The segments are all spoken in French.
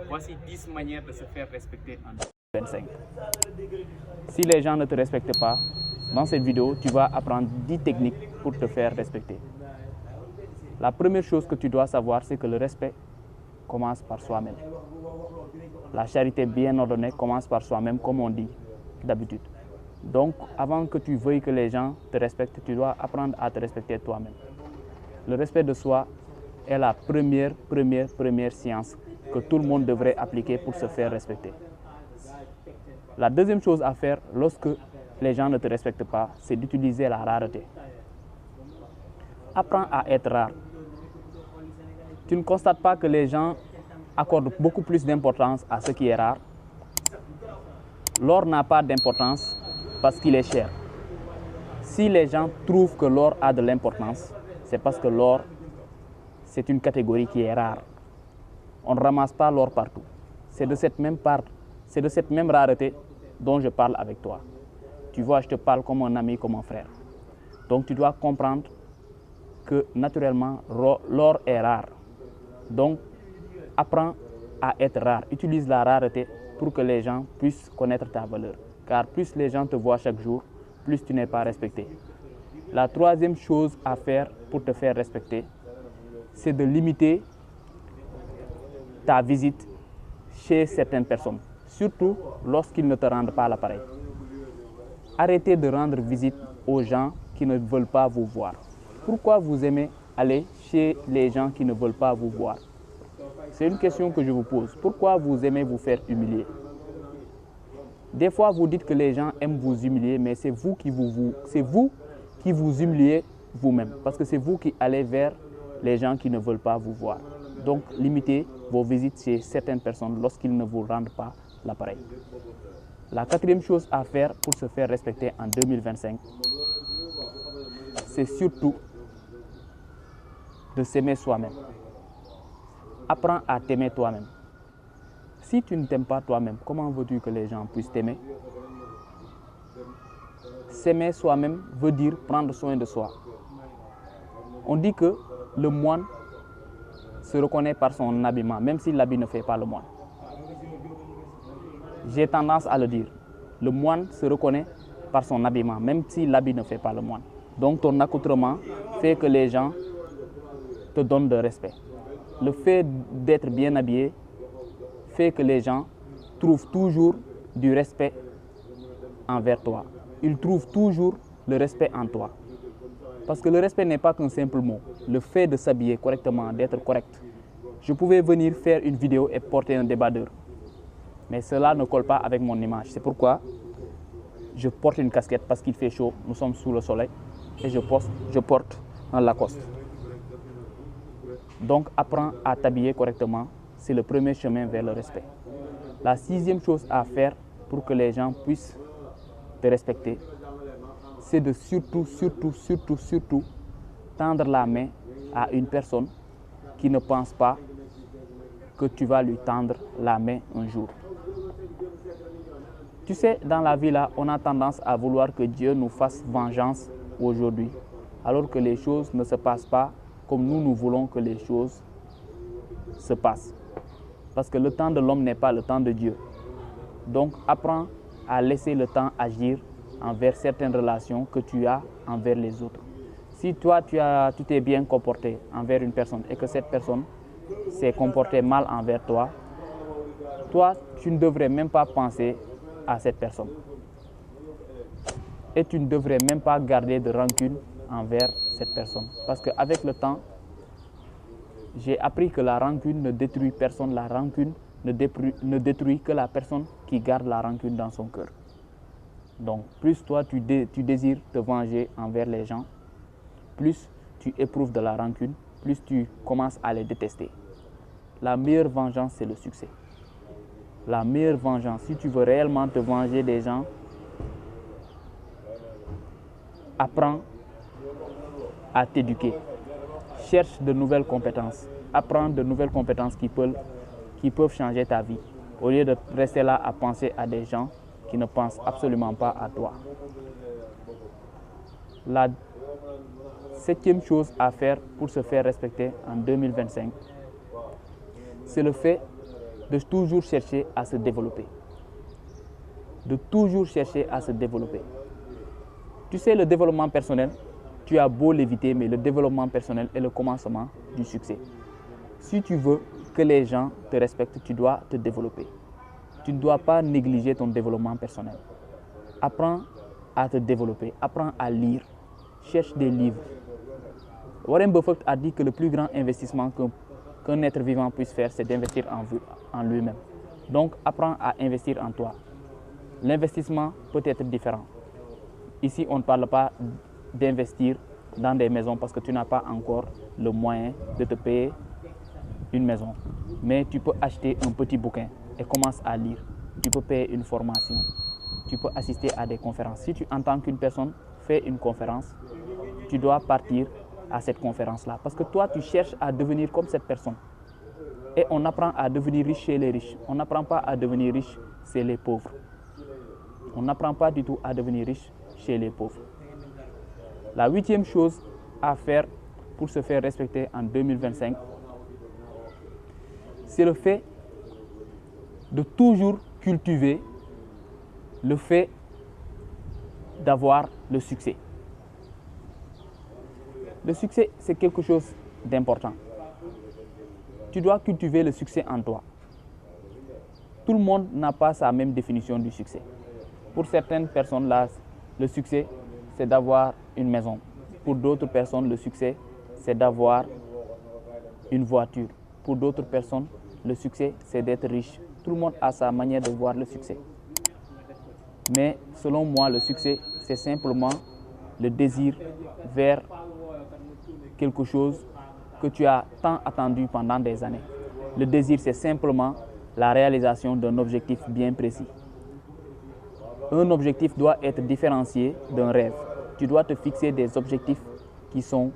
Voici 10 manières de se faire respecter en 2025. Si les gens ne te respectent pas, dans cette vidéo, tu vas apprendre 10 techniques pour te faire respecter. La première chose que tu dois savoir, c'est que le respect commence par soi-même. La charité bien ordonnée commence par soi-même, comme on dit d'habitude. Donc, avant que tu veuilles que les gens te respectent, tu dois apprendre à te respecter toi-même. Le respect de soi est la première science que tout le monde devrait appliquer pour se faire respecter. La deuxième chose à faire lorsque les gens ne te respectent pas, c'est d'utiliser la rareté. Apprends à être rare. Tu ne constates pas que les gens accordent beaucoup plus d'importance à ce qui est rare. L'or n'a pas d'importance parce qu'il est cher. Si les gens trouvent que l'or a de l'importance, c'est parce que l'or, c'est une catégorie qui est rare. On ne ramasse pas l'or partout. C'est de cette même rareté dont je parle avec toi. Tu vois, je te parle comme un ami, comme un frère. Donc tu dois comprendre que naturellement, l'or est rare. Donc, apprends à être rare. Utilise la rareté pour que les gens puissent connaître ta valeur. Car plus les gens te voient chaque jour, plus tu n'es pas respecté. La troisième chose à faire pour te faire respecter, c'est de limiter ta visite chez certaines personnes, surtout lorsqu'ils ne te rendent pas l'appareil. Arrêtez de rendre visite aux gens qui ne veulent pas vous voir. Pourquoi vous aimez aller chez les gens qui ne veulent pas vous voir? C'est une question que je vous pose. Pourquoi vous aimez vous faire humilier? Des fois, vous dites que les gens aiment vous humilier, mais c'est vous qui vous humiliez vous-même. Parce que c'est vous qui allez vers les gens qui ne veulent pas vous voir. Donc, limitez vos visites chez certaines personnes lorsqu'ils ne vous rendent pas l'appareil. La quatrième chose à faire pour se faire respecter en 2025, c'est surtout de s'aimer soi-même. Apprends à t'aimer toi-même. Si tu ne t'aimes pas toi-même, comment veux-tu que les gens puissent t'aimer? S'aimer soi-même veut dire prendre soin de soi. On dit que le moine se reconnaît par son habillement, même si l'habit ne fait pas le moine. J'ai tendance à le dire. Le moine se reconnaît par son habillement, même si l'habit ne fait pas le moine. Donc ton accoutrement fait que les gens te donnent de respect. Le fait d'être bien habillé fait que les gens trouvent toujours du respect envers toi. Ils trouvent toujours le respect en toi. Parce que le respect n'est pas qu'un simple mot. Le fait de s'habiller correctement, d'être correct. Je pouvais venir faire une vidéo et porter un débardeur. Mais cela ne colle pas avec mon image. C'est pourquoi je porte une casquette parce qu'il fait chaud. Nous sommes sous le soleil. Et je porte un Lacoste. Donc apprends à t'habiller correctement. C'est le premier chemin vers le respect. La sixième chose à faire pour que les gens puissent te respecter, c'est de surtout tendre la main à une personne qui ne pense pas que tu vas lui tendre la main un jour. Tu sais, dans la vie là, on a tendance à vouloir que Dieu nous fasse vengeance aujourd'hui, alors que les choses ne se passent pas comme nous voulons que les choses se passent. Parce que le temps de l'homme n'est pas le temps de Dieu. Donc, apprends à laisser le temps agir envers certaines relations que tu as envers les autres. Si toi, tu t'es bien comporté envers une personne et que cette personne s'est comportée mal envers toi, tu ne devrais même pas penser à cette personne. Et tu ne devrais même pas garder de rancune envers cette personne. Parce qu'avec le temps, j'ai appris que la rancune ne détruit personne. La rancune ne détruit que la personne qui garde la rancune dans son cœur. Donc, plus toi, tu désires te venger envers les gens, plus tu éprouves de la rancune, plus tu commences à les détester. La meilleure vengeance, c'est le succès. La meilleure vengeance, si tu veux réellement te venger des gens, apprends à t'éduquer. Cherche de nouvelles compétences. Apprends de nouvelles compétences qui peuvent changer ta vie. Au lieu de rester là à penser à des gens qui ne pensent absolument pas à toi. La septième chose à faire pour se faire respecter en 2025, c'est le fait de toujours chercher à se développer. De toujours chercher à se développer. Tu sais, le développement personnel, tu as beau l'éviter, mais le développement personnel est le commencement du succès. Si tu veux que les gens te respectent, tu dois te développer. Tu ne dois pas négliger ton développement personnel. Apprends à te développer, apprends à lire, cherche des livres. Warren Buffett a dit que le plus grand investissement qu'un être vivant puisse faire, c'est d'investir en lui-même. Donc, apprends à investir en toi. L'investissement peut être différent. Ici, on ne parle pas d'investir dans des maisons parce que tu n'as pas encore le moyen de te payer une maison. Mais tu peux acheter un petit bouquin et commence à lire. Tu peux payer une formation. Tu peux assister à des conférences. Si tu entends qu'une personne fait une conférence, tu dois partir à cette conférence-là. Parce que toi, tu cherches à devenir comme cette personne. Et on apprend à devenir riche chez les riches. On n'apprend pas à devenir riche chez les pauvres. On n'apprend pas du tout à devenir riche chez les pauvres. La 8e chose à faire pour se faire respecter en 2025, c'est le fait de toujours cultiver le fait d'avoir le succès. Le succès, c'est quelque chose d'important. Tu dois cultiver le succès en toi. Tout le monde n'a pas sa même définition du succès. Pour certaines personnes, là, le succès, c'est d'avoir une maison. Pour d'autres personnes, le succès, c'est d'avoir une voiture. Pour d'autres personnes, le succès, c'est d'être riche. Tout le monde a sa manière de voir le succès. Mais selon moi, le succès, c'est simplement le désir vers quelque chose que tu as tant attendu pendant des années. Le désir, c'est simplement la réalisation d'un objectif bien précis. Un objectif doit être différencié d'un rêve. Tu dois te fixer des objectifs qui sont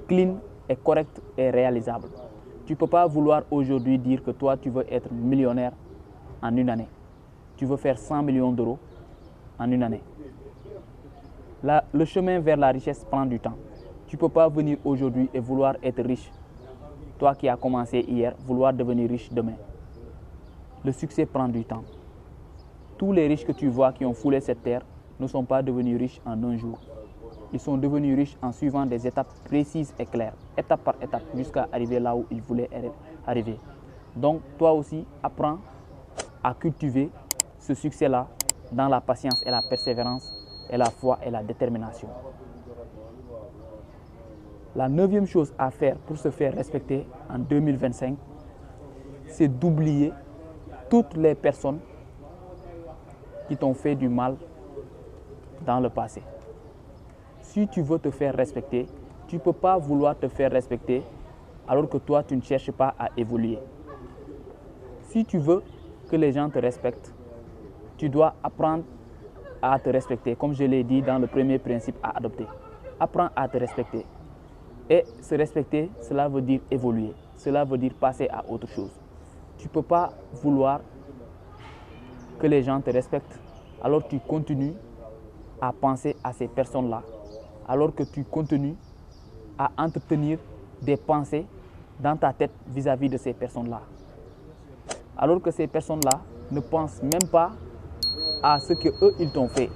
clean et corrects et réalisables. Tu ne peux pas vouloir aujourd'hui dire que toi, tu veux être millionnaire en une année. Tu veux faire 100 millions d'euros en une année. Le chemin vers la richesse prend du temps. Tu ne peux pas venir aujourd'hui et vouloir être riche. Toi qui as commencé hier, vouloir devenir riche demain. Le succès prend du temps. Tous les riches que tu vois qui ont foulé cette terre ne sont pas devenus riches en un jour. Ils sont devenus riches en suivant des étapes précises et claires, étape par étape, jusqu'à arriver là où ils voulaient arriver. Donc, toi aussi, apprends à cultiver ce succès-là dans la patience et la persévérance et la foi et la détermination. La 9e chose à faire pour se faire respecter en 2025, c'est d'oublier toutes les personnes qui t'ont fait du mal dans le passé. Si tu veux te faire respecter, tu ne peux pas vouloir te faire respecter alors que toi, tu ne cherches pas à évoluer. Si tu veux que les gens te respectent, tu dois apprendre à te respecter, comme je l'ai dit dans le premier principe à adopter. Apprends à te respecter. Et se respecter, cela veut dire évoluer. Cela veut dire passer à autre chose. Tu ne peux pas vouloir que les gens te respectent alors tu continues à penser à ces personnes-là. Alors que tu continues à entretenir des pensées dans ta tête vis-à-vis de ces personnes-là. Alors que ces personnes-là ne pensent même pas à ce qu'eux, ils t'ont fait.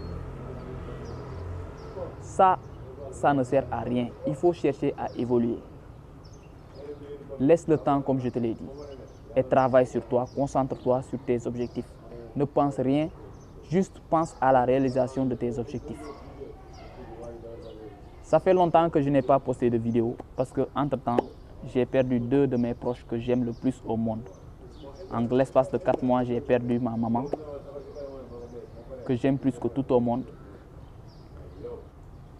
Ça ne sert à rien. Il faut chercher à évoluer. Laisse le temps, comme je te l'ai dit, et travaille sur toi, concentre-toi sur tes objectifs. Ne pense rien, juste pense à la réalisation de tes objectifs. Ça fait longtemps que je n'ai pas posté de vidéo parce que entre-temps, j'ai perdu 2 de mes proches que j'aime le plus au monde. En l'espace de 4 mois, j'ai perdu ma maman, que j'aime plus que tout au monde.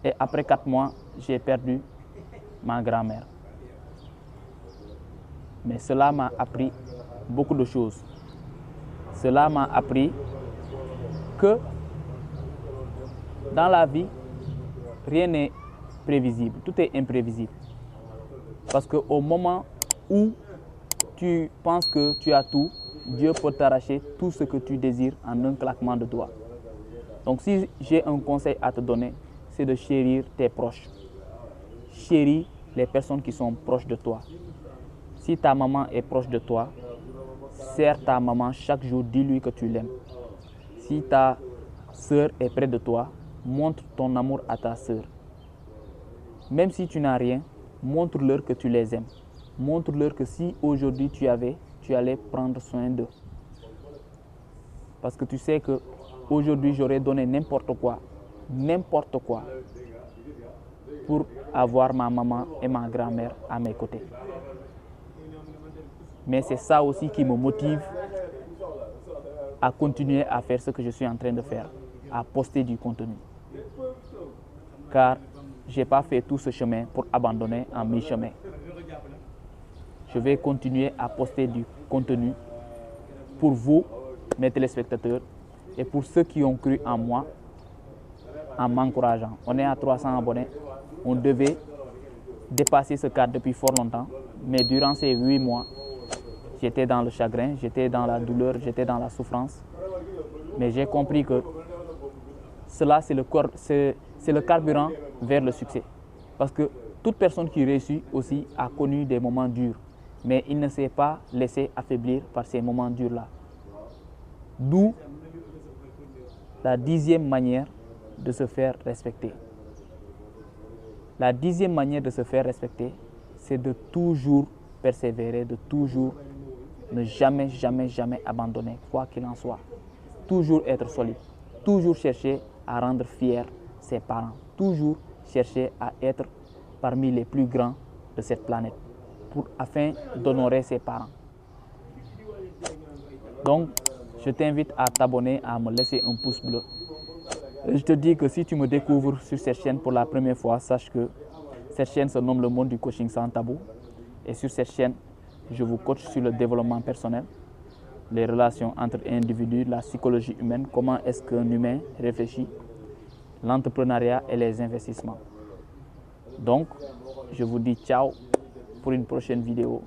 Et après 4 mois, j'ai perdu ma grand-mère. Mais cela m'a appris beaucoup de choses. Cela m'a appris que dans la vie, rien n'est prévisible, tout est imprévisible. Parce qu'au moment où tu penses que tu as tout, Dieu peut t'arracher tout ce que tu désires en un claquement de doigts. Donc si j'ai un conseil à te donner, c'est de chérir tes proches. Chéris les personnes qui sont proches de toi. Si ta maman est proche de toi, serre ta maman chaque jour, dis-lui que tu l'aimes. Si ta sœur est près de toi, montre ton amour à ta sœur. Même si tu n'as rien, montre-leur que tu les aimes. Montre-leur que si aujourd'hui tu avais, tu allais prendre soin d'eux. Parce que tu sais que aujourd'hui j'aurais donné n'importe quoi, pour avoir ma maman et ma grand-mère à mes côtés. Mais c'est ça aussi qui me motive à continuer à faire ce que je suis en train de faire, à poster du contenu. Car je n'ai pas fait tout ce chemin pour abandonner en mi-chemin. Je vais continuer à poster du contenu pour vous, mes téléspectateurs, et pour ceux qui ont cru en moi, en m'encourageant. On est à 300 abonnés. On devait dépasser ce cadre depuis fort longtemps. Mais durant ces 8 mois, j'étais dans le chagrin, j'étais dans la douleur, j'étais dans la souffrance. Mais j'ai compris que cela, c'est le carburant vers le succès. Parce que toute personne qui réussit aussi a connu des moments durs. Mais il ne s'est pas laissé affaiblir par ces moments durs-là. D'où la 10e manière de se faire respecter. La 10e manière de se faire respecter, c'est de toujours persévérer, de toujours ne jamais abandonner, quoi qu'il en soit. Toujours être solide, toujours chercher à rendre fiers ses parents, toujours chercher à être parmi les plus grands de cette planète, afin d'honorer ses parents. Donc, je t'invite à t'abonner, à me laisser un pouce bleu. Je te dis que si tu me découvres sur cette chaîne pour la première fois, sache que cette chaîne se nomme Le Monde du Coaching Sans Tabou. Et sur cette chaîne, je vous coach sur le développement personnel, les relations entre individus, la psychologie humaine, comment est-ce qu'un humain réfléchit, l'entrepreneuriat et les investissements. Donc, je vous dis ciao pour une prochaine vidéo.